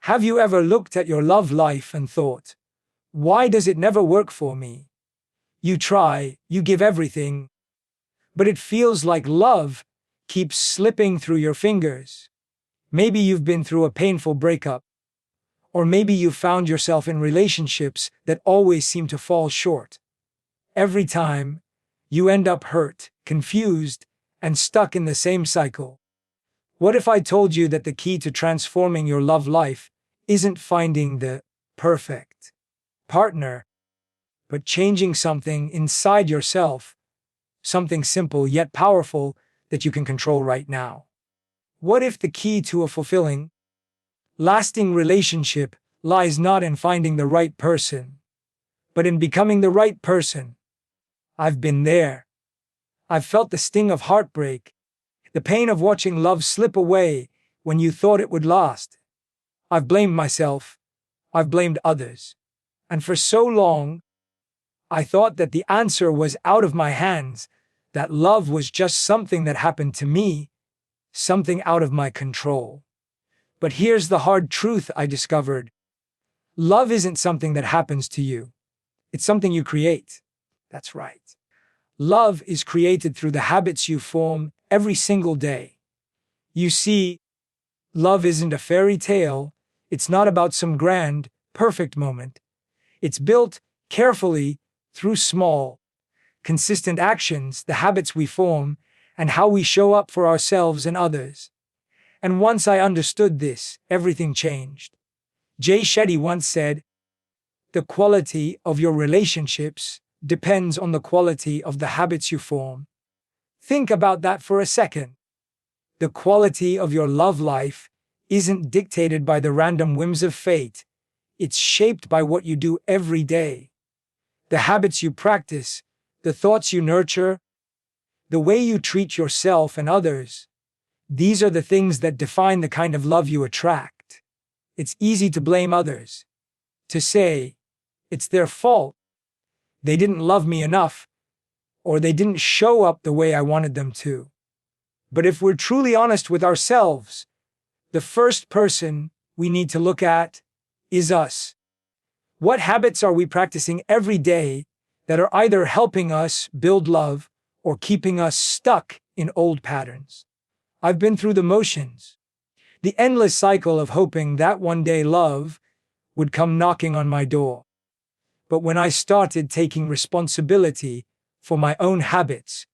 Have you ever looked at your love life and thought, why does it never work for me? You try, you give everything, but it feels like love keeps slipping through your fingers. Maybe you've been through a painful breakup, or maybe you've found yourself in relationships that always seem to fall short. Every time, you end up hurt, confused, and stuck in the same cycle. What if I told you that the key to transforming your love life isn't finding the perfect partner, but changing something inside yourself, something simple yet powerful that you can control right now? What if the key to a fulfilling, lasting relationship lies not in finding the right person, but in becoming the right person? I've been there. I've felt the sting of heartbreak, the pain of watching love slip away when you thought it would last. I've blamed myself. I've blamed others. And for so long, I thought that the answer was out of my hands, that love was just something that happened to me, something out of my control. But here's the hard truth I discovered. Love isn't something that happens to you. It's something you create. That's right. Love is created through the habits you form every single day. You see, love isn't a fairy tale. It's not about some grand, perfect moment. It's built carefully through small, consistent actions, the habits we form, and how we show up for ourselves and others. And once I understood this, everything changed. Jay Shetty once said, "The quality of your relationships depends on the quality of the habits you form." Think about that for a second. The quality of your love life isn't dictated by the random whims of fate. It's shaped by what you do every day. The habits you practice, the thoughts you nurture, the way you treat yourself and others. These are the things that define the kind of love you attract. It's easy to blame others, to say, it's their fault. They didn't love me enough, or they didn't show up the way I wanted them to. But if we're truly honest with ourselves, the first person we need to look at is us. What habits are we practicing every day that are either helping us build love or keeping us stuck in old patterns? I've been through the motions, the endless cycle of hoping that one day love would come knocking on my door. But when I started taking responsibility for my own habits,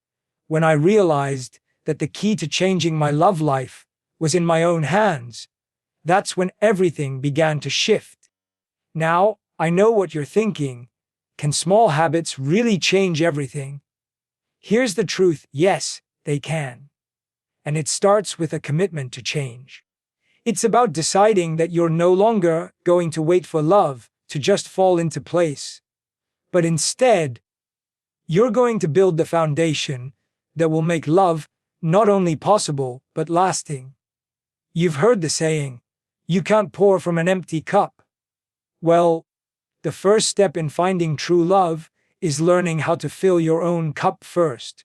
when I realized that the key to changing my love life was in my own hands, that's when everything began to shift. Now, I know what you're thinking. Can small habits really change everything? Here's the truth: yes, they can. And it starts with a commitment to change. It's about deciding that you're no longer going to wait for love to just fall into place, but instead, you're going to build the foundation that will make love not only possible, but lasting. You've heard the saying, you can't pour from an empty cup. Well, the first step in finding true love is learning how to fill your own cup first.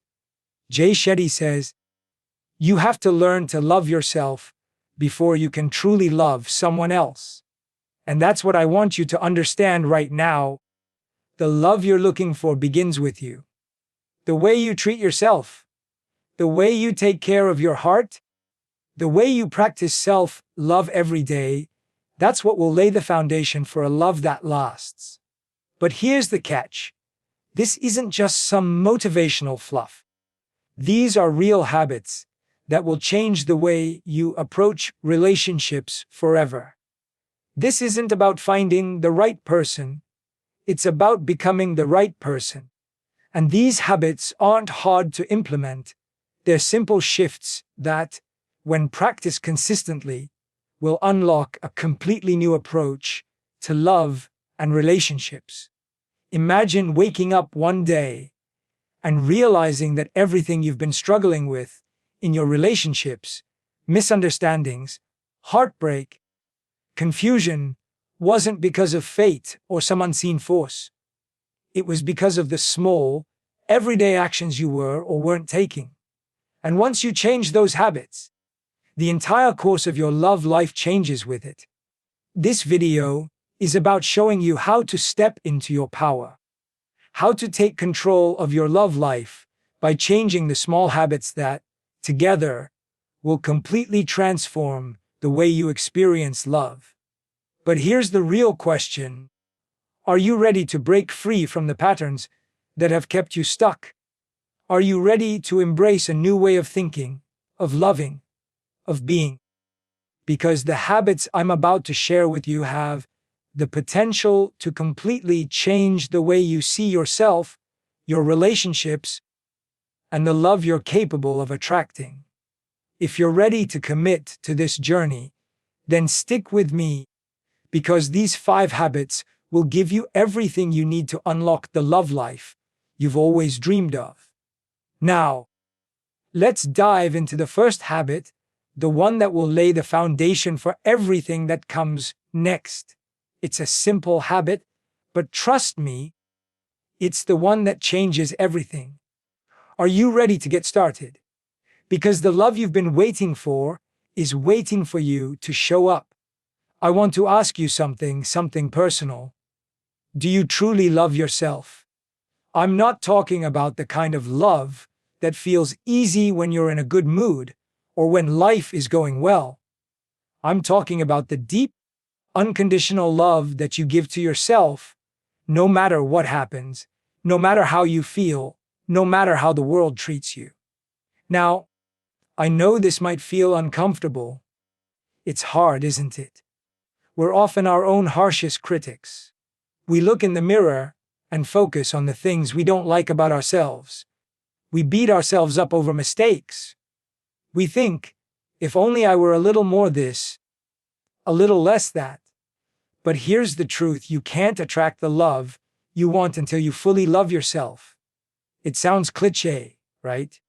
Jay Shetty says, you have to learn to love yourself before you can truly love someone else. And that's what I want you to understand right now. The love you're looking for begins with you. The way you treat yourself, the way you take care of your heart, the way you practice self-love every day, that's what will lay the foundation for a love that lasts. But here's the catch. This isn't just some motivational fluff. These are real habits that will change the way you approach relationships forever. This isn't about finding the right person. It's about becoming the right person. And these habits aren't hard to implement. They're simple shifts that, when practiced consistently, will unlock a completely new approach to love and relationships. Imagine waking up one day and realizing that everything you've been struggling with in your relationships, misunderstandings, heartbreak, confusion, wasn't because of fate or some unseen force. It was because of the small, everyday actions you were or weren't taking. And once you change those habits, the entire course of your love life changes with it. This video is about showing you how to step into your power, how to take control of your love life by changing the small habits that, together, will completely transform the way you experience love. But here's the real question. Are you ready to break free from the patterns that have kept you stuck? Are you ready to embrace a new way of thinking, of loving, of being? Because the habits I'm about to share with you have the potential to completely change the way you see yourself, your relationships, and the love you're capable of attracting. If you're ready to commit to this journey, then stick with me, because these 5 habits will give you everything you need to unlock the love life you've always dreamed of. Now, let's dive into the first habit, the one that will lay the foundation for everything that comes next. It's a simple habit, but trust me, it's the one that changes everything. Are you ready to get started? Because the love you've been waiting for is waiting for you to show up. I want to ask you something personal. Do you truly love yourself? I'm not talking about the kind of love that feels easy when you're in a good mood or when life is going well. I'm talking about the deep, unconditional love that you give to yourself, no matter what happens, no matter how you feel, no matter how the world treats you. Now, I know this might feel uncomfortable. It's hard, isn't it? We're often our own harshest critics. We look in the mirror and focus on the things we don't like about ourselves. We beat ourselves up over mistakes. We think, if only I were a little more this, a little less that. But here's the truth: you can't attract the love you want until you fully love yourself. It sounds cliché, right?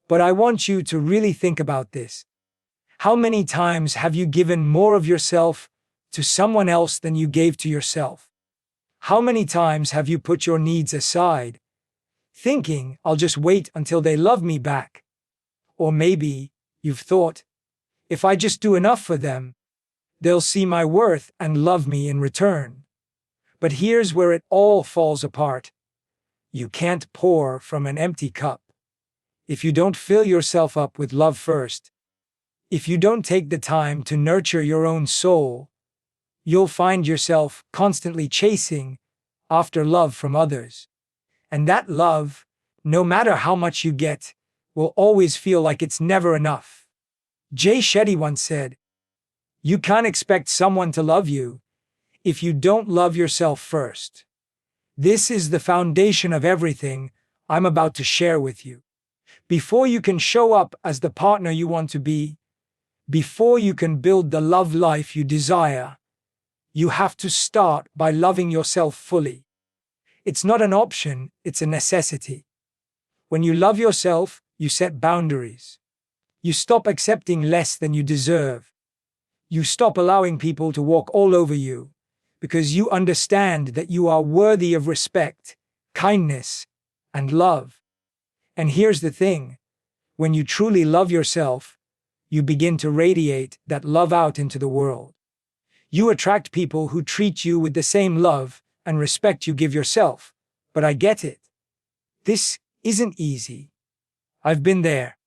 But I want you to really think about this. How many times have you given more of yourself to someone else than you gave to yourself? How many times have you put your needs aside, thinking, I'll just wait until they love me back? Or maybe you've thought, if I just do enough for them, they'll see my worth and love me in return. But here's where it all falls apart. You can't pour from an empty cup. If you don't fill yourself up with love first, if you don't take the time to nurture your own soul, you'll find yourself constantly chasing after love from others. And that love, no matter how much you get, will always feel like it's never enough. Jay Shetty once said, "You can't expect someone to love you if you don't love yourself first." This is the foundation of everything I'm about to share with you. Before you can show up as the partner you want to be, before you can build the love life you desire, you have to start by loving yourself fully. It's not an option, it's a necessity. When you love yourself, you set boundaries. You stop accepting less than you deserve. You stop allowing people to walk all over you, because you understand that you are worthy of respect, kindness, and love. And here's the thing: when you truly love yourself, you begin to radiate that love out into the world. You attract people who treat you with the same love and respect you give yourself. But I get it. This isn't easy. I've been there.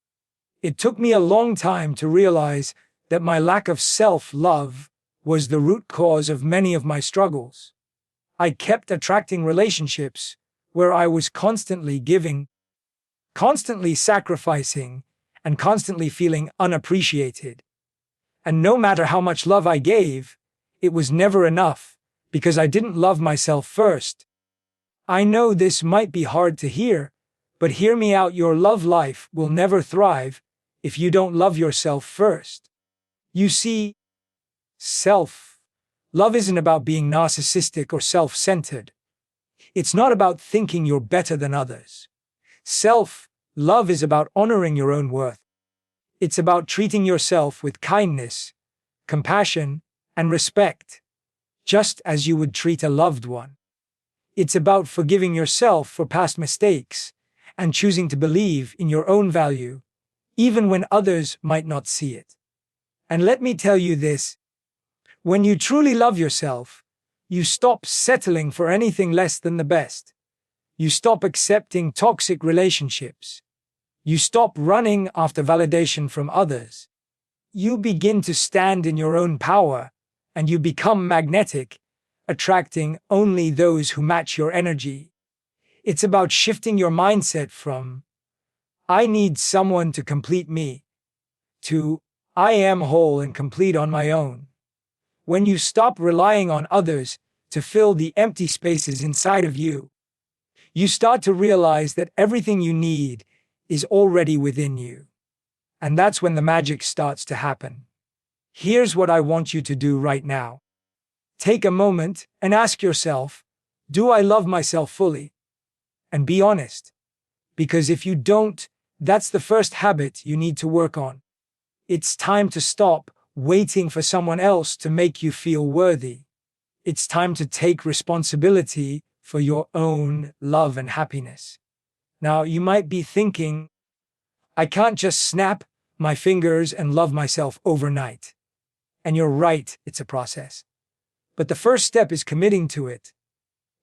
It took me a long time to realize that my lack of self-love was the root cause of many of my struggles. I kept attracting relationships where I was constantly giving, constantly sacrificing, and constantly feeling unappreciated. And no matter how much love I gave, it was never enough, because I didn't love myself first. I know this might be hard to hear, but hear me out: your love life will never thrive if you don't love yourself first. You see, self-love isn't about being narcissistic or self-centered. It's not about thinking you're better than others. Self-love is about honoring your own worth. It's about treating yourself with kindness, compassion, and respect, just as you would treat a loved one. It's about forgiving yourself for past mistakes and choosing to believe in your own value, even when others might not see it. And let me tell you this: When you truly love yourself, you stop settling for anything less than the best. You stop accepting toxic relationships. You stop running after validation from others. You begin to stand in your own power, and you become magnetic, attracting only those who match your energy. It's about shifting your mindset from, I need someone to complete me, to, I am whole and complete on my own. When you stop relying on others to fill the empty spaces inside of you, you start to realize that everything you need is already within you. And that's when the magic starts to happen. Here's what I want you to do right now. Take a moment and ask yourself, do I love myself fully? And be honest. Because if you don't, that's the first habit you need to work on. It's time to stop waiting for someone else to make you feel worthy. It's time to take responsibility for your own love and happiness. Now, you might be thinking, I can't just snap my fingers and love myself overnight. And you're right, it's a process. But the first step is committing to it.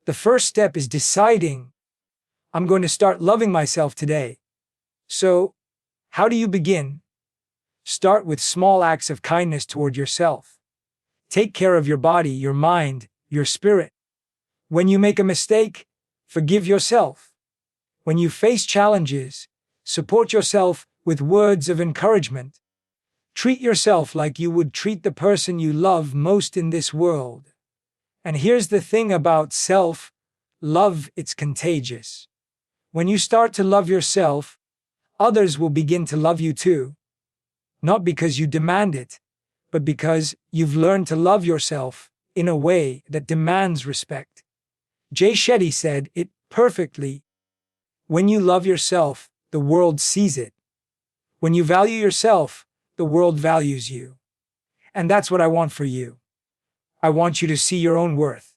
The first step is deciding, I'm going to start loving myself today. So, how do you begin? Start with small acts of kindness toward yourself. Take care of your body, your mind, your spirit. When you make a mistake, forgive yourself. When you face challenges, support yourself with words of encouragement. Treat yourself like you would treat the person you love most in this world. And here's the thing about self-love, it's contagious. When you start to love yourself, others will begin to love you too. Not because you demand it, but because you've learned to love yourself in a way that demands respect. Jay Shetty said it perfectly. When you love yourself, the world sees it. When you value yourself, the world values you. And that's what I want for you. I want you to see your own worth.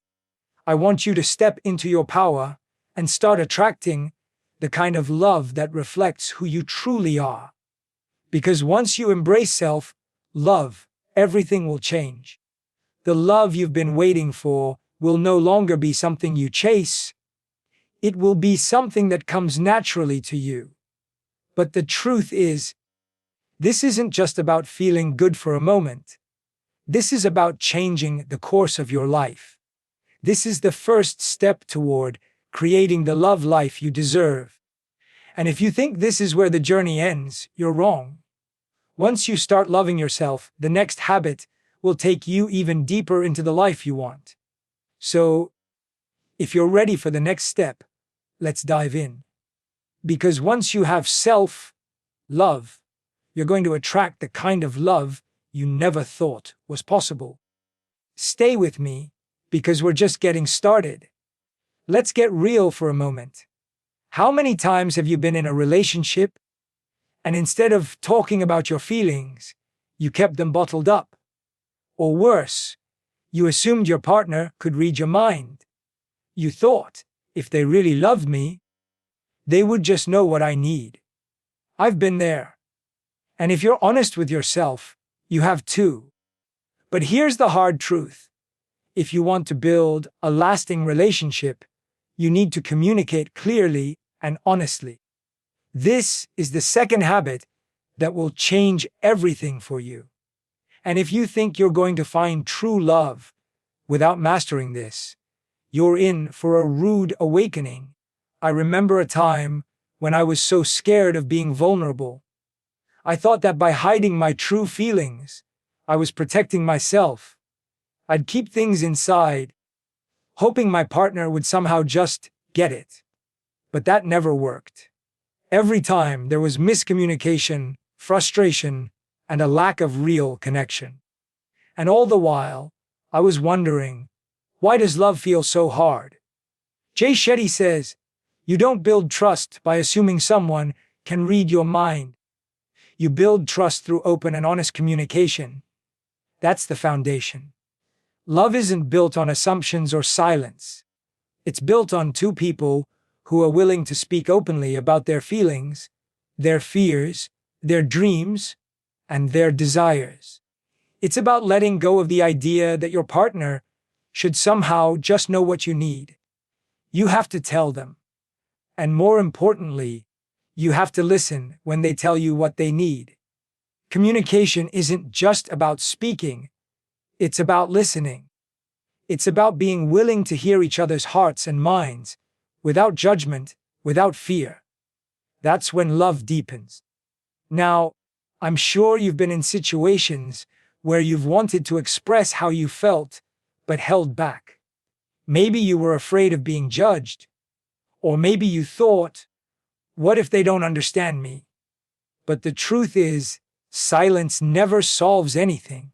I want you to step into your power and start attracting the kind of love that reflects who you truly are. Because once you embrace self-love, everything will change. The love you've been waiting for will no longer be something you chase. It will be something that comes naturally to you. But the truth is, this isn't just about feeling good for a moment. This is about changing the course of your life. This is the first step toward creating the love life you deserve. And if you think this is where the journey ends, you're wrong. Once you start loving yourself, the next habit will take you even deeper into the life you want. So, if you're ready for the next step, let's dive in. Because once you have self-love, you're going to attract the kind of love you never thought was possible. Stay with me, because we're just getting started. Let's get real for a moment. How many times have you been in a relationship, and instead of talking about your feelings, you kept them bottled up? Or worse, you assumed your partner could read your mind. You thought, if they really loved me, they would just know what I need. I've been there. And if you're honest with yourself, you have too. But here's the hard truth. If you want to build a lasting relationship, you need to communicate clearly and honestly. This is the second habit that will change everything for you. And if you think you're going to find true love without mastering this, you're in for a rude awakening. I remember a time when I was so scared of being vulnerable. I thought that by hiding my true feelings, I was protecting myself. I'd keep things inside, hoping my partner would somehow just get it. But that never worked. Every time there was miscommunication, frustration, and a lack of real connection. And all the while, I was wondering, why does love feel so hard? Jay Shetty says, you don't build trust by assuming someone can read your mind. You build trust through open and honest communication. That's the foundation. Love isn't built on assumptions or silence. It's built on two people who are willing to speak openly about their feelings, their fears, their dreams, and their desires. It's about letting go of the idea that your partner should somehow just know what you need. You have to tell them. And more importantly, you have to listen when they tell you what they need. Communication isn't just about speaking, it's about listening. It's about being willing to hear each other's hearts and minds, without judgment, without fear. That's when love deepens. Now, I'm sure you've been in situations where you've wanted to express how you felt, but held back. Maybe you were afraid of being judged, or maybe you thought, what if they don't understand me? But the truth is, silence never solves anything.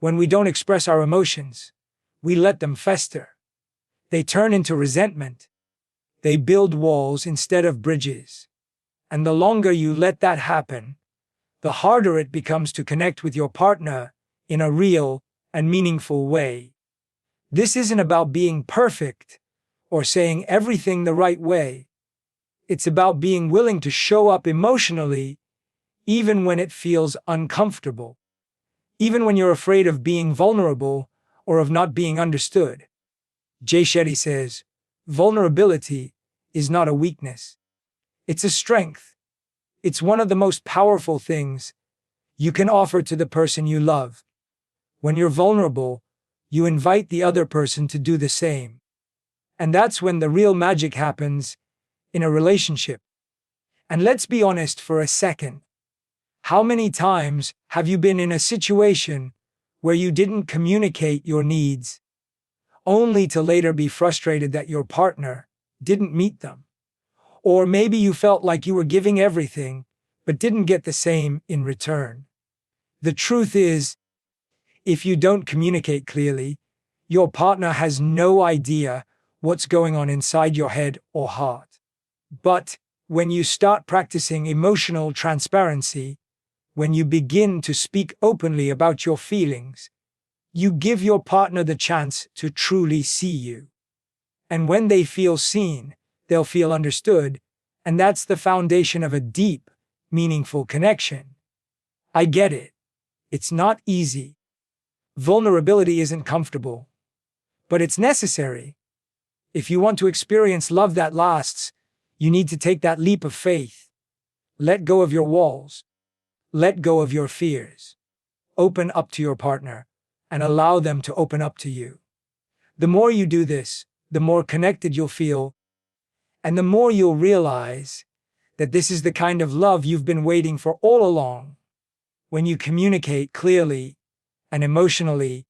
When we don't express our emotions, we let them fester. They turn into resentment. They build walls instead of bridges. And the longer you let that happen, the harder it becomes to connect with your partner in a real and meaningful way. This isn't about being perfect or saying everything the right way. It's about being willing to show up emotionally, even when it feels uncomfortable, even when you're afraid of being vulnerable or of not being understood. Jay Shetty says, vulnerability is not a weakness. It's a strength. It's one of the most powerful things you can offer to the person you love. When you're vulnerable, you invite the other person to do the same. And that's when the real magic happens in a relationship. And let's be honest for a second. How many times have you been in a situation where you didn't communicate your needs, only to later be frustrated that your partner didn't meet them? Or maybe you felt like you were giving everything, but didn't get the same in return. The truth is, if you don't communicate clearly, your partner has no idea what's going on inside your head or heart. But when you start practicing emotional transparency, when you begin to speak openly about your feelings, you give your partner the chance to truly see you. And when they feel seen, they'll feel understood, and that's the foundation of a deep, meaningful connection. I get it. It's not easy. Vulnerability isn't comfortable, but it's necessary. If you want to experience love that lasts, you need to take that leap of faith. Let go of your walls. Let go of your fears. Open up to your partner and allow them to open up to you. The more you do this, the more connected you'll feel, and the more you'll realize that this is the kind of love you've been waiting for all along. When you communicate clearly and emotionally,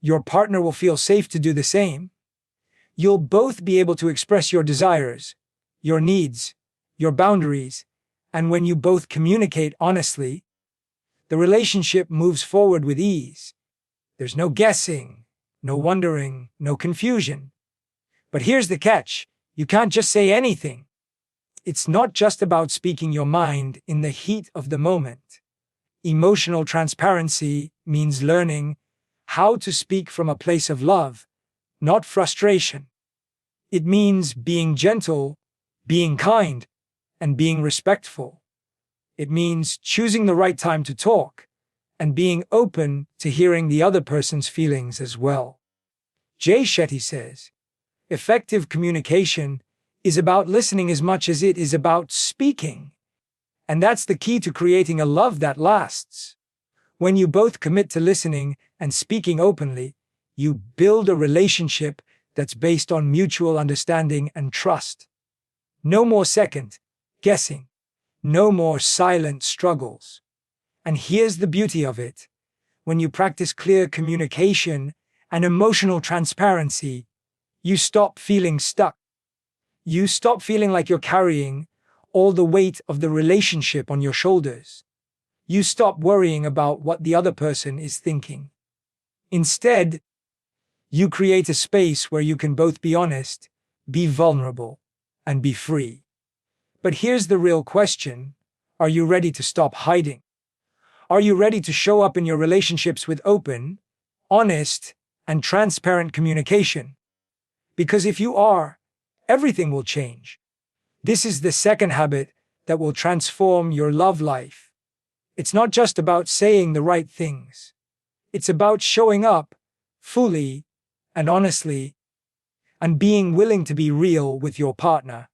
your partner will feel safe to do the same. You'll both be able to express your desires, your needs, your boundaries, and when you both communicate honestly, the relationship moves forward with ease. There's no guessing, no wondering, no confusion. But here's the catch. You can't just say anything. It's not just about speaking your mind in the heat of the moment. Emotional transparency means learning how to speak from a place of love, not frustration. It means being gentle, being kind, and being respectful. It means choosing the right time to talk and being open to hearing the other person's feelings as well. Jay Shetty says, effective communication is about listening as much as it is about speaking. And that's the key to creating a love that lasts. When you both commit to listening and speaking openly, you build a relationship that's based on mutual understanding and trust. No more second guessing. No more silent struggles. And here's the beauty of it. When you practice clear communication and emotional transparency, you stop feeling stuck. You stop feeling like you're carrying all the weight of the relationship on your shoulders. You stop worrying about what the other person is thinking. Instead, you create a space where you can both be honest, be vulnerable, and be free. But here's the real question. Are you ready to stop hiding? Are you ready to show up in your relationships with open, honest, and transparent communication? Because if you are, everything will change. This is the second habit that will transform your love life. It's not just about saying the right things. It's about showing up fully and honestly and being willing to be real with your partner.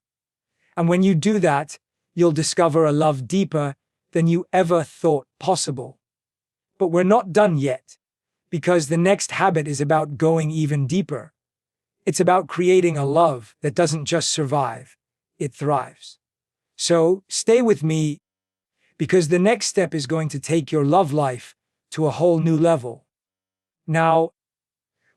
And when you do that, you'll discover a love deeper than you ever thought possible. But we're not done yet, because the next habit is about going even deeper. It's about creating a love that doesn't just survive, it thrives. So stay with me, because the next step is going to take your love life to a whole new level. Now,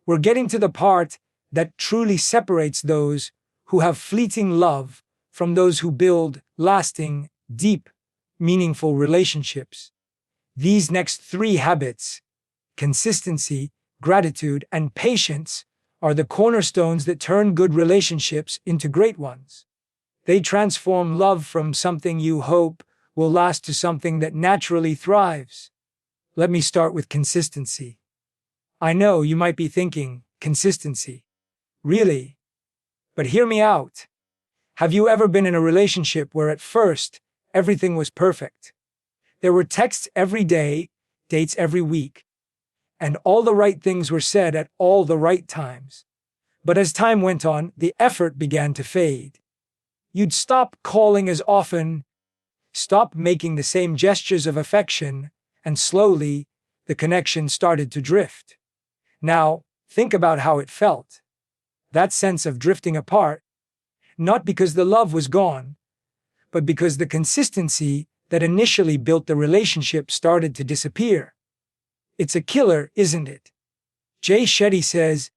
we're getting to the part that truly separates those who have fleeting love from those who build lasting, deep, meaningful relationships. These next three habits, consistency, gratitude, and patience, are the cornerstones that turn good relationships into great ones. They transform love from something you hope will last to something that naturally thrives. Let me start with consistency. I know you might be thinking, consistency? Really? But hear me out. Have you ever been in a relationship where at first everything was perfect? There were texts every day, dates every week, and all the right things were said at all the right times. But as time went on, the effort began to fade. You'd stop calling as often, stop making the same gestures of affection, and slowly, the connection started to drift. Now, think about how it felt. That sense of drifting apart, not because the love was gone, but because the consistency that initially built the relationship started to disappear. It's a killer, isn't it? Jay Shetty says,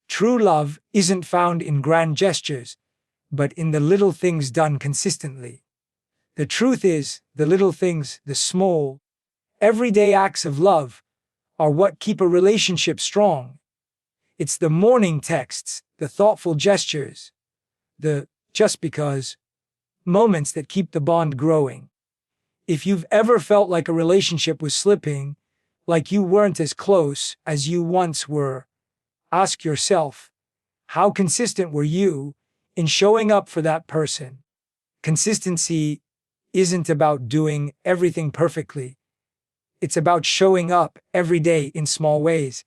"True love isn't found in grand gestures, but in the little things done consistently." The truth is, the little things, the small, everyday acts of love, are what keep a relationship strong. It's the morning texts, the thoughtful gestures, the just because moments that keep the bond growing. If you've ever felt like a relationship was slipping, like you weren't as close as you once were, ask yourself, how consistent were you in showing up for that person? Consistency isn't about doing everything perfectly. It's about showing up every day in small ways.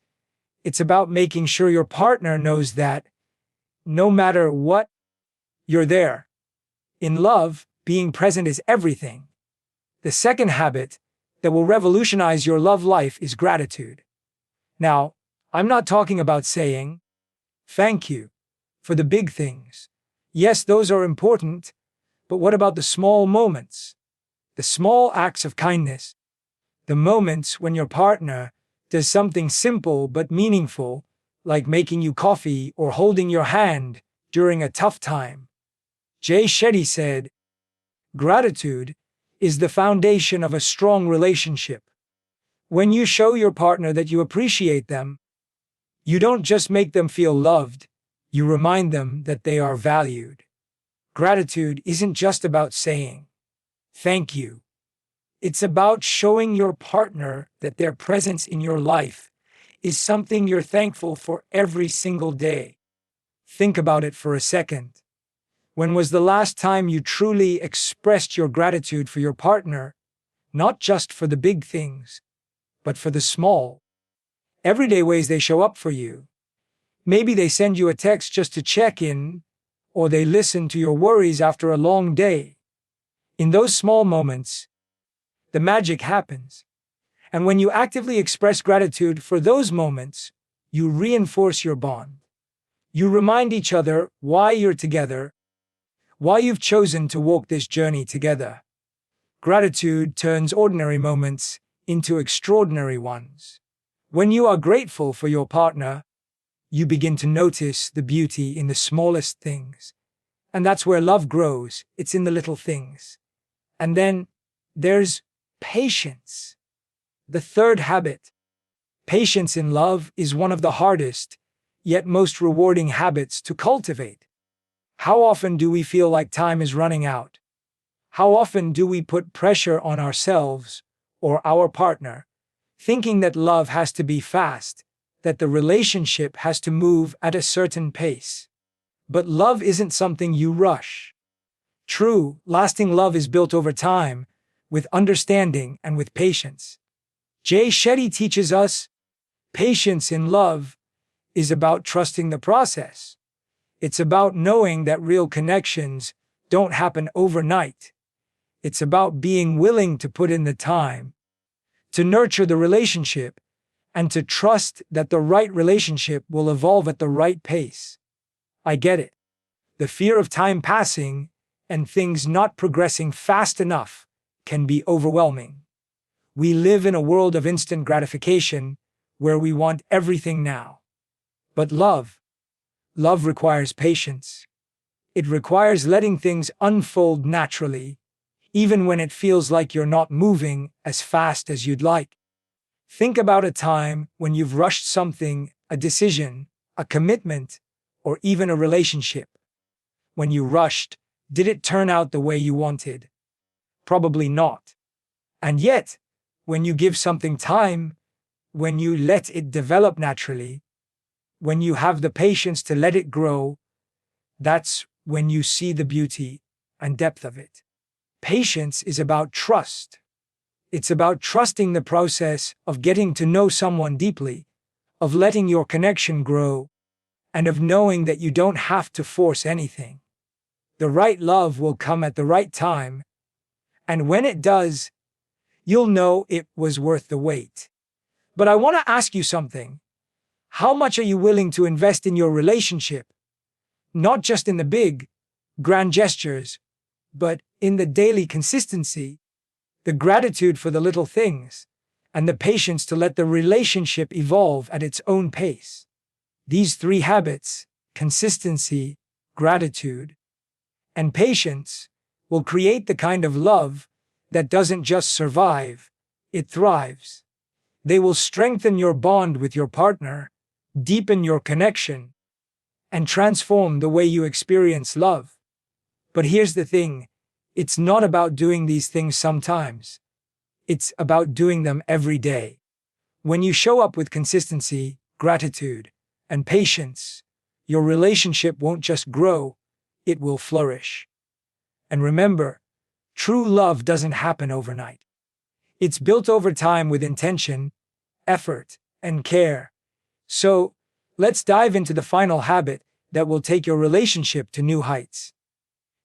It's about making sure your partner knows that, no matter what, you're there. In love, being present is everything. The second habit that will revolutionize your love life is gratitude. Now, I'm not talking about saying, "Thank you," for the big things. Yes, those are important, but what about the small moments? The small acts of kindness? The moments when your partner does something simple but meaningful, like making you coffee or holding your hand during a tough time. Jay Shetty said, "Gratitude is the foundation of a strong relationship." When you show your partner that you appreciate them, you don't just make them feel loved, you remind them that they are valued. Gratitude isn't just about saying, "Thank you." It's about showing your partner that their presence in your life is something you're thankful for every single day. Think about it for a second. When was the last time you truly expressed your gratitude for your partner, not just for the big things, but for the small, everyday ways they show up for you? Maybe they send you a text just to check in, or they listen to your worries after a long day. In those small moments, the magic happens. And when you actively express gratitude for those moments, you reinforce your bond. You remind each other why you're together, why you've chosen to walk this journey together. Gratitude turns ordinary moments into extraordinary ones. When you are grateful for your partner, you begin to notice the beauty in the smallest things. And that's where love grows. It's in the little things. And then there's patience. The third habit. Patience in love is one of the hardest, yet most rewarding habits to cultivate. How often do we feel like time is running out? How often do we put pressure on ourselves or our partner, thinking that love has to be fast, that the relationship has to move at a certain pace? But love isn't something you rush. True, lasting love is built over time, with understanding and with patience. Jay Shetty teaches us Patience in love is about trusting the process. It's about knowing that real connections don't happen overnight. It's about being willing to put in the time, to nurture the relationship, and to trust that the right relationship will evolve at the right pace. I get it. The fear of time passing and things not progressing fast enough can be overwhelming. We live in a world of instant gratification where we want everything now. But love requires patience. It requires letting things unfold naturally, even when it feels like you're not moving as fast as you'd like. Think about a time when you've rushed something, a decision, a commitment, or even a relationship. When you rushed, did it turn out the way you wanted? Probably not. And yet, when you give something time, when you let it develop naturally, when you have the patience to let it grow, that's when you see the beauty and depth of it. Patience is about trust. It's about trusting the process of getting to know someone deeply, of letting your connection grow, and of knowing that you don't have to force anything. The right love will come at the right time, and when it does, you'll know it was worth the wait. But I want to ask you something. How much are you willing to invest in your relationship? Not just in the big, grand gestures, but in the daily consistency, the gratitude for the little things, and the patience to let the relationship evolve at its own pace. These three habits, consistency, gratitude, and patience, will create the kind of love that doesn't just survive, it thrives. They will strengthen your bond with your partner, deepen your connection, and transform the way you experience love. But here's the thing, it's not about doing these things sometimes. It's about doing them every day. When you show up with consistency, gratitude, and patience, your relationship won't just grow, it will flourish. And remember, true love doesn't happen overnight. It's built over time with intention, effort, and care. So, let's dive into the final habit that will take your relationship to new heights.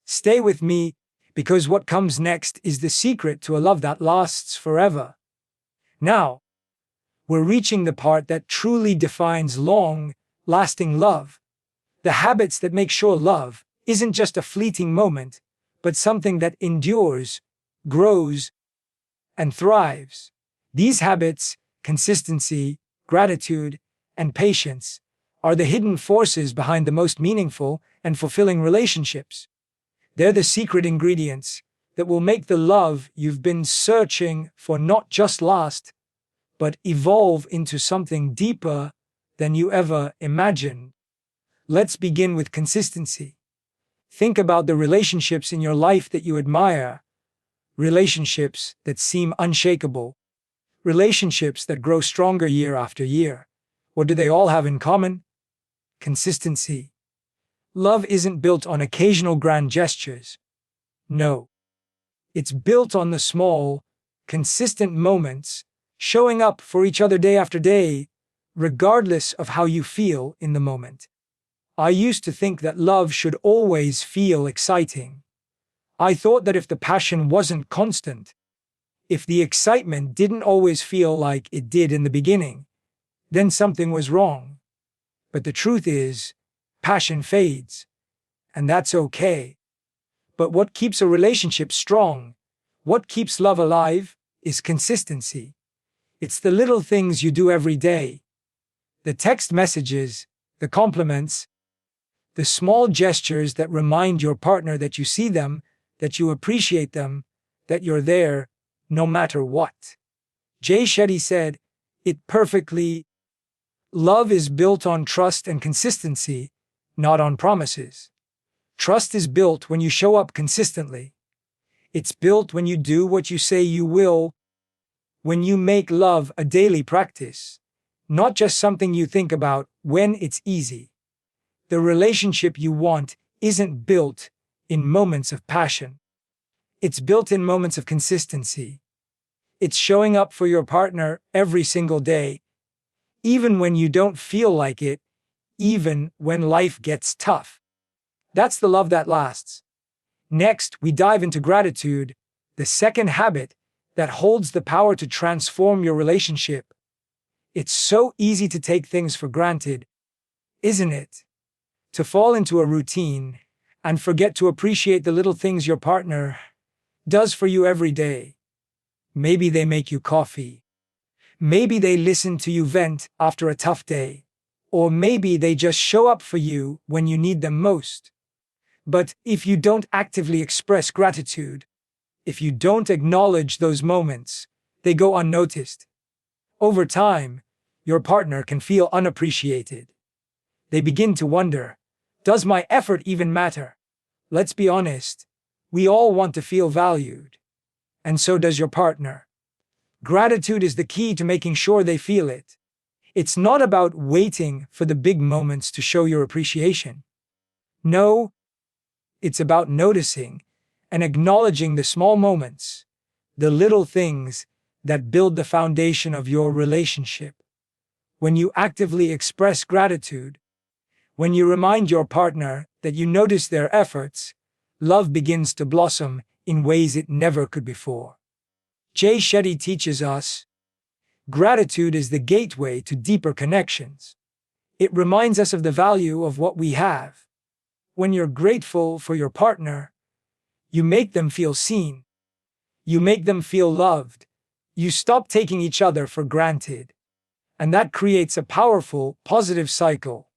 Stay with me, because what comes next is the secret to a love that lasts forever. Now, we're reaching the part that truly defines long-lasting love. The habits that make sure love isn't just a fleeting moment, but something that endures, grows, and thrives. These habits, consistency, gratitude, and patience, are the hidden forces behind the most meaningful and fulfilling relationships. They're the secret ingredients that will make the love you've been searching for not just last, but evolve into something deeper than you ever imagined. Let's begin with consistency. Think about the relationships in your life that you admire, relationships that seem unshakable, relationships that grow stronger year after year. What do they all have in common? Consistency. Love isn't built on occasional grand gestures. No. It's built on the small, consistent moments, showing up for each other day after day, regardless of how you feel in the moment. I used to think that love should always feel exciting. I thought that if the passion wasn't constant, if the excitement didn't always feel like it did in the beginning, then something was wrong. But the truth is, passion fades, and that's okay. But what keeps a relationship strong, what keeps love alive, is consistency. It's the little things you do every day. The text messages, the compliments, the small gestures that remind your partner that you see them, that you appreciate them, that you're there, no matter what. Jay Shetty said it perfectly. Love is built on trust and consistency, not on promises. Trust is built when you show up consistently. It's built when you do what you say you will, when you make love a daily practice, not just something you think about when it's easy. The relationship you want isn't built in moments of passion. It's built in moments of consistency. It's showing up for your partner every single day, even when you don't feel like it, even when life gets tough. That's the love that lasts. Next, we dive into gratitude, the second habit that holds the power to transform your relationship. It's so easy to take things for granted, isn't it? To fall into a routine and forget to appreciate the little things your partner does for you every day. Maybe they make you coffee. Maybe they listen to you vent after a tough day. Or maybe they just show up for you when you need them most. But if you don't actively express gratitude, if you don't acknowledge those moments, they go unnoticed. Over time, your partner can feel unappreciated. They begin to wonder, does my effort even matter? Let's be honest, we all want to feel valued. And so does your partner. Gratitude is the key to making sure they feel it. It's not about waiting for the big moments to show your appreciation. No, it's about noticing and acknowledging the small moments, the little things that build the foundation of your relationship. When you actively express gratitude, when you remind your partner that you notice their efforts, love begins to blossom in ways it never could before. Jay Shetty teaches us, gratitude is the gateway to deeper connections. It reminds us of the value of what we have. When you're grateful for your partner, you make them feel seen. You make them feel loved. You stop taking each other for granted. And that creates a powerful, positive cycle.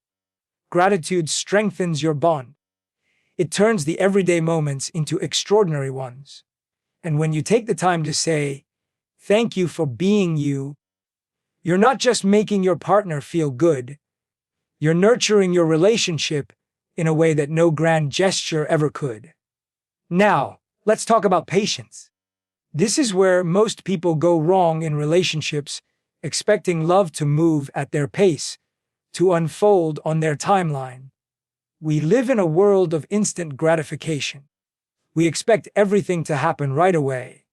Gratitude strengthens your bond. It turns the everyday moments into extraordinary ones. And when you take the time to say, "Thank you for being you," you're not just making your partner feel good, you're nurturing your relationship in a way that no grand gesture ever could. Now, let's talk about patience. This is where most people go wrong in relationships, expecting love to move at their pace, to unfold on their timeline. We live in a world of instant gratification. We expect everything to happen right away.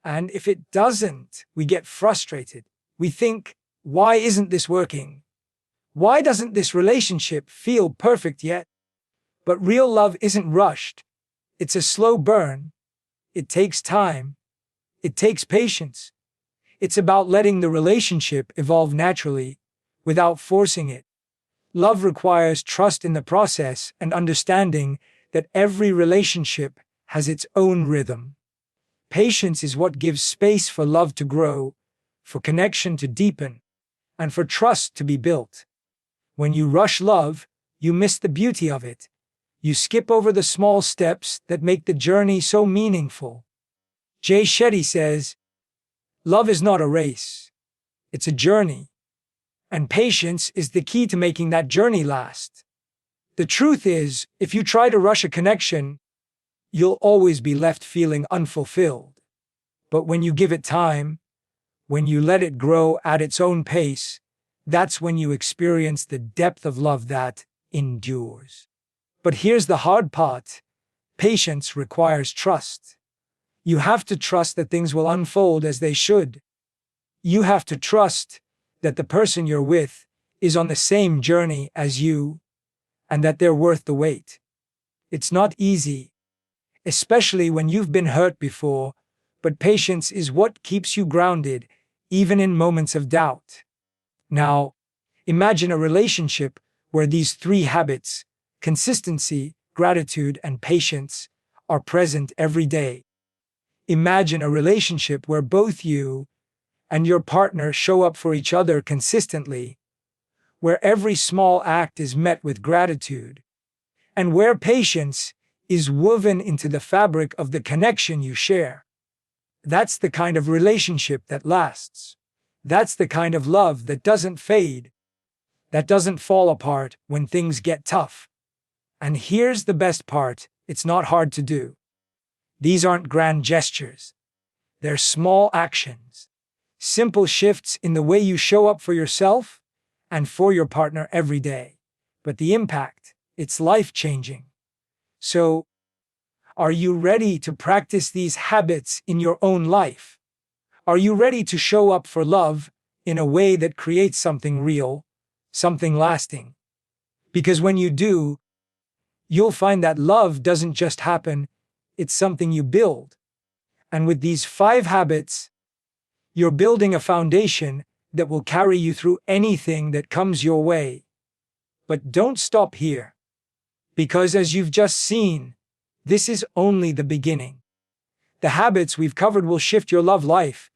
And if it doesn't, we get frustrated. We think, why isn't this working? Why doesn't this relationship feel perfect yet? But real love isn't rushed. It's a slow burn. It takes time. It takes patience. It's about letting the relationship evolve naturally, without forcing it. Love requires trust in the process and understanding that every relationship has its own rhythm. Patience is what gives space for love to grow, for connection to deepen, and for trust to be built. When you rush love, you miss the beauty of it. You skip over the small steps that make the journey so meaningful. Jay Shetty says, "Love is not a race. It's a journey. And patience is the key to making that journey last." The truth is, if you try to rush a connection, you'll always be left feeling unfulfilled. But when you give it time, when you let it grow at its own pace, that's when you experience the depth of love that endures. But here's the hard part. Patience requires trust. You have to trust that things will unfold as they should. You have to trust that the person you're with is on the same journey as you, and that they're worth the wait. It's not easy, especially when you've been hurt before, but patience is what keeps you grounded, even in moments of doubt. Now, imagine a relationship where these three habits, consistency, gratitude, and patience, are present every day. Imagine a relationship where both you and your partner show up for each other consistently, where every small act is met with gratitude, and where patience is woven into the fabric of the connection you share. That's the kind of relationship that lasts. That's the kind of love that doesn't fade, that doesn't fall apart when things get tough. And here's the best part, it's not hard to do. These aren't grand gestures. They're small actions, simple shifts in the way you show up for yourself and for your partner every day. But the impact, it's life-changing. So, are you ready to practice these habits in your own life? Are you ready to show up for love in a way that creates something real, something lasting. Because when you do, you'll find that love doesn't just happen, it's something you build. And with these 5 habits, you're building a foundation that will carry you through anything that comes your way. But don't stop here. Because as you've just seen, this is only the beginning. The habits we've covered will shift your love life,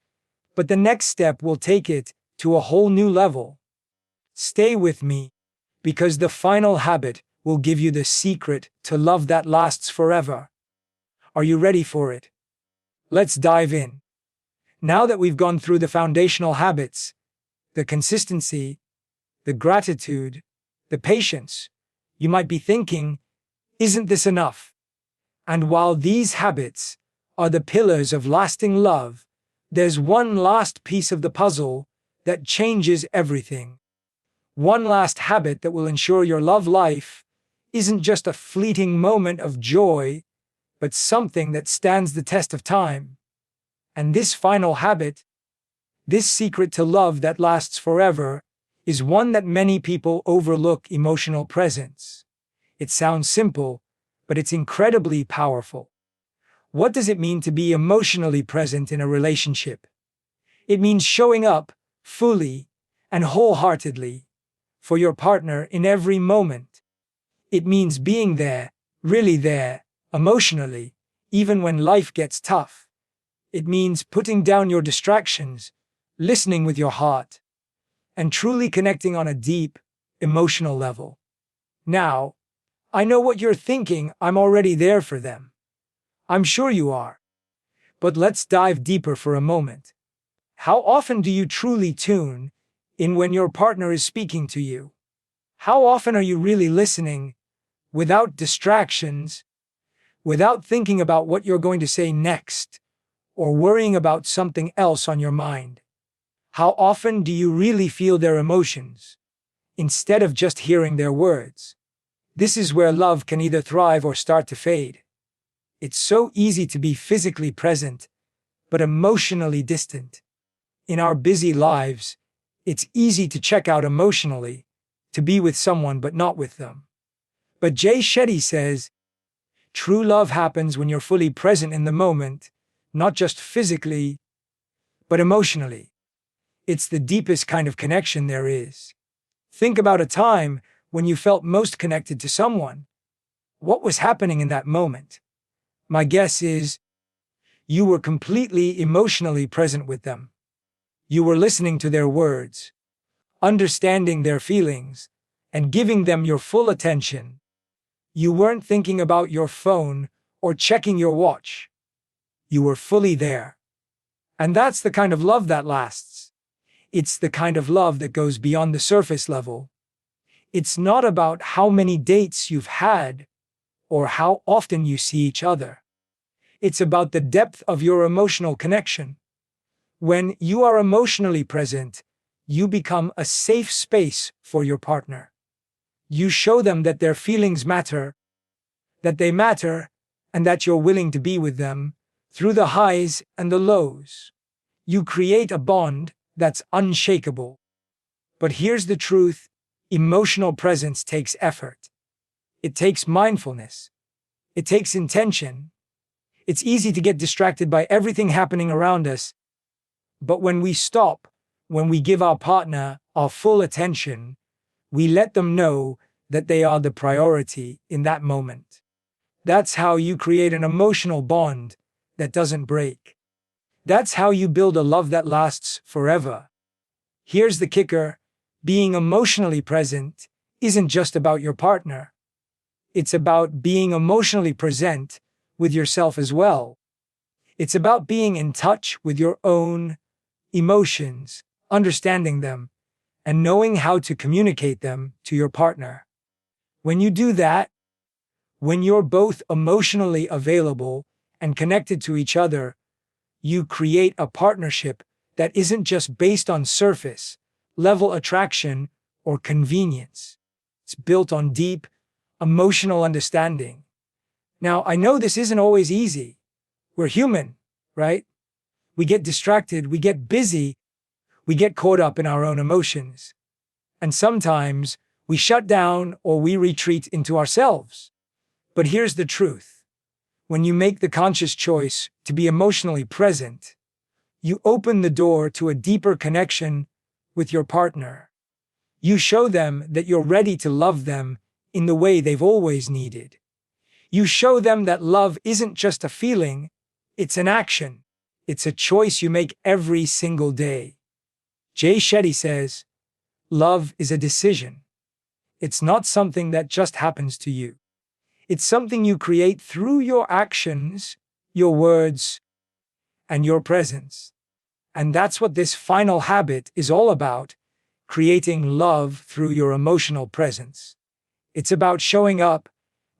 but the next step will take it to a whole new level. Stay with me, because the final habit will give you the secret to love that lasts forever. Are you ready for it? Let's dive in. Now that we've gone through the foundational habits, the consistency, the gratitude, the patience, you might be thinking, isn't this enough? And while these habits are the pillars of lasting love, there's one last piece of the puzzle that changes everything. One last habit that will ensure your love life isn't just a fleeting moment of joy, but something that stands the test of time. And this final habit, this secret to love that lasts forever, is one that many people overlook: emotional presence. It sounds simple, but it's incredibly powerful. What does it mean to be emotionally present in a relationship? It means showing up fully and wholeheartedly for your partner in every moment. It means being there, really there, emotionally, even when life gets tough. It means putting down your distractions, listening with your heart, and truly connecting on a deep, emotional level. Now, I know what you're thinking: I'm already there for them. I'm sure you are. But let's dive deeper for a moment. How often do you truly tune in when your partner is speaking to you? How often are you really listening, without distractions, without thinking about what you're going to say next, or worrying about something else on your mind? How often do you really feel their emotions, instead of just hearing their words? This is where love can either thrive or start to fade. It's so easy to be physically present, but emotionally distant. In our busy lives, it's easy to check out emotionally, to be with someone but not with them. But Jay Shetty says, true love happens when you're fully present in the moment, not just physically, but emotionally. It's the deepest kind of connection there is. Think about a time when you felt most connected to someone. What was happening in that moment? My guess is you were completely emotionally present with them. You were listening to their words, understanding their feelings, and giving them your full attention. You weren't thinking about your phone or checking your watch. You were fully there. And that's the kind of love that lasts. It's the kind of love that goes beyond the surface level. It's not about how many dates you've had or how often you see each other. It's about the depth of your emotional connection. When you are emotionally present, you become a safe space for your partner. You show them that their feelings matter, that they matter, and that you're willing to be with them through the highs and the lows. You create a bond that's unshakable. But here's the truth: emotional presence takes effort. It takes mindfulness. It takes intention. It's easy to get distracted by everything happening around us. But when we stop, when we give our partner our full attention, we let them know that they are the priority in that moment. That's how you create an emotional bond that doesn't break. That's how you build a love that lasts forever. Here's the kicker: being emotionally present isn't just about your partner. It's about being emotionally present with yourself as well. It's about being in touch with your own emotions, understanding them, and knowing how to communicate them to your partner. When you do that, when you're both emotionally available and connected to each other, you create a partnership that isn't just based on surface level attraction or convenience. It's built on deep, emotional understanding. Now, I know this isn't always easy. We're human, right? We get distracted, we get busy, We get caught up in our own emotions. And sometimes we shut down or we retreat into ourselves. But here's the truth. When you make the conscious choice to be emotionally present, you open the door to a deeper connection with your partner. You show them that you're ready to love them in the way they've always needed. You show them that love isn't just a feeling, it's an action. It's a choice you make every single day. Jay Shetty says, love is a decision. It's not something that just happens to you. It's something you create through your actions, your words, and your presence. And that's what this final habit is all about, creating love through your emotional presence. It's about showing up,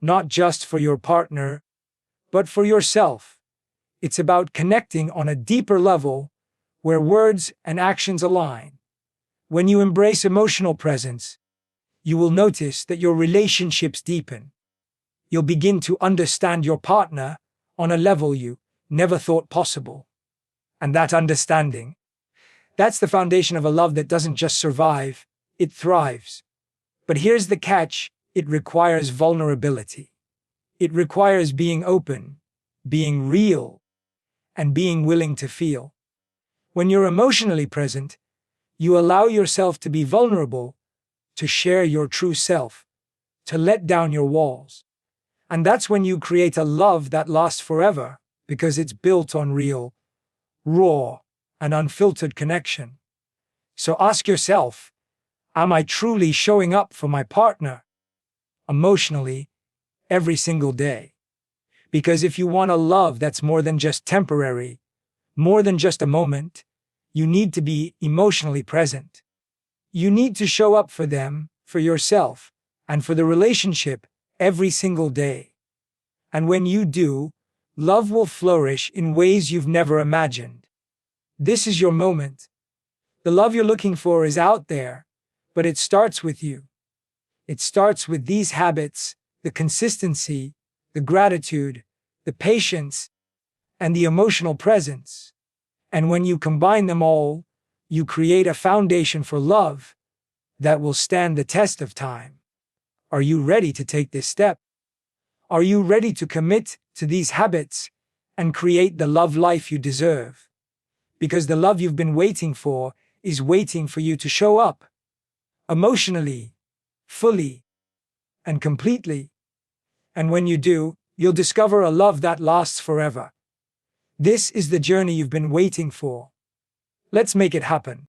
not just for your partner, but for yourself. It's about connecting on a deeper level where words and actions align. When you embrace emotional presence, you will notice that your relationships deepen. You'll begin to understand your partner on a level you never thought possible. And that understanding, that's the foundation of a love that doesn't just survive, it thrives. But here's the catch, it requires vulnerability. It requires being open, being real, and being willing to feel. When you're emotionally present, you allow yourself to be vulnerable, to share your true self, to let down your walls. And that's when you create a love that lasts forever, because it's built on real, raw, and unfiltered connection. So ask yourself, am I truly showing up for my partner emotionally every single day? Because if you want a love that's more than just temporary, more than just a moment, you need to be emotionally present. You need to show up for them, for yourself, and for the relationship every single day. And when you do, love will flourish in ways you've never imagined. This is your moment. The love you're looking for is out there, but it starts with you. It starts with these habits, the consistency, the gratitude, the patience, and the emotional presence. And when you combine them all, you create a foundation for love that will stand the test of time. Are you ready to take this step? Are you ready to commit to these habits and create the love life you deserve? Because the love you've been waiting for is waiting for you to show up emotionally, fully, and completely. And when you do, you'll discover a love that lasts forever. This is the journey you've been waiting for. Let's make it happen.